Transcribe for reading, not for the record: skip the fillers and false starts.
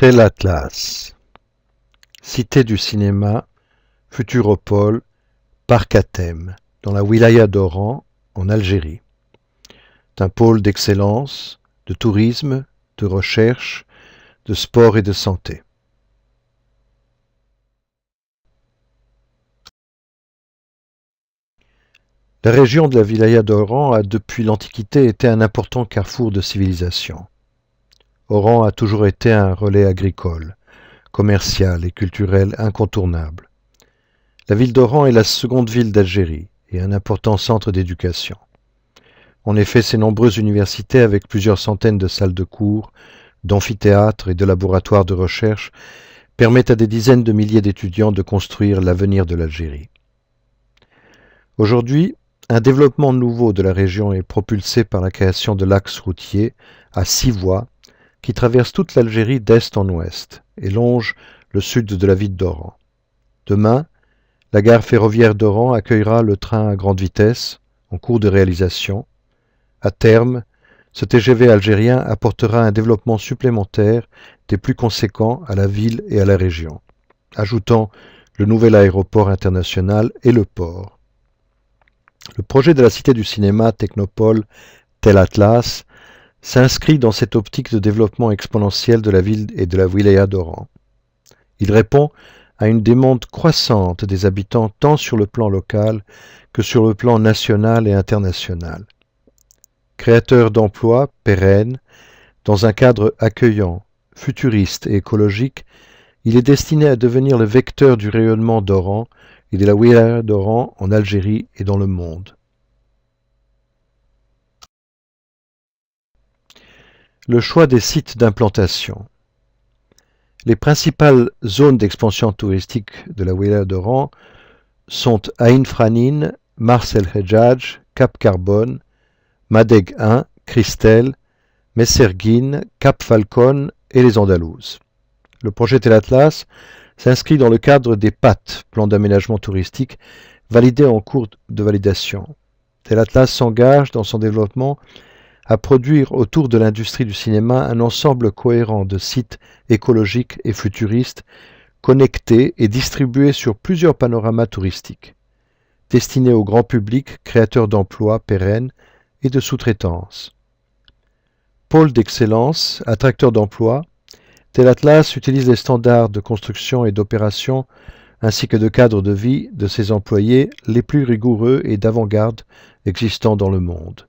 Tel Atlas, cité du cinéma, Futuropole, parc à thème, dans la wilaya d'Oran, en Algérie. C'est un pôle d'excellence, de tourisme, de recherche, de sport et de santé. La région de la wilaya d'Oran a depuis l'Antiquité été un important carrefour de civilisation. Oran a toujours été un relais agricole, commercial et culturel incontournable. La ville d'Oran est la seconde ville d'Algérie et un important centre d'éducation. En effet, ses nombreuses universités avec plusieurs centaines de salles de cours, d'amphithéâtres et de laboratoires de recherche permettent à des dizaines de milliers d'étudiants de construire l'avenir de l'Algérie. Aujourd'hui, un développement nouveau de la région est propulsé par la création de l'axe routier à 6 voies qui traverse toute l'Algérie d'est en ouest et longe le sud de la ville d'Oran. Demain, la gare ferroviaire d'Oran accueillera le train à grande vitesse, en cours de réalisation. À terme, ce TGV algérien apportera un développement supplémentaire des plus conséquents à la ville et à la région, ajoutant le nouvel aéroport international et le port. Le projet de la cité du cinéma Technopole Tel Atlas s'inscrit dans cette optique de développement exponentiel de la ville et de la wilaya d'Oran. Il répond à une demande croissante des habitants tant sur le plan local que sur le plan national et international. Créateur d'emplois pérennes, dans un cadre accueillant, futuriste et écologique, il est destiné à devenir le vecteur du rayonnement d'Oran et de la wilaya d'Oran en Algérie et dans le monde. Le choix des sites d'implantation. Les principales zones d'expansion touristique de la wilaya d'Oran sont Ain Franine, Mars El Hedjadj, Cap Carbone, Madeg 1, Christelle, Messerguine, Cap Falcon et les Andalouses. Le projet Tel Atlas s'inscrit dans le cadre des PAT, plans d'aménagement touristique, validés en cours de validation. Tel Atlas s'engage dans son développement à produire autour de l'industrie du cinéma un ensemble cohérent de sites écologiques et futuristes, connectés et distribués sur plusieurs panoramas touristiques, destinés au grand public, créateurs d'emplois pérennes et de sous-traitance. Pôle d'excellence, attracteur d'emplois, Tel Atlas utilise les standards de construction et d'opération ainsi que de cadre de vie de ses employés les plus rigoureux et d'avant-garde existants dans le monde.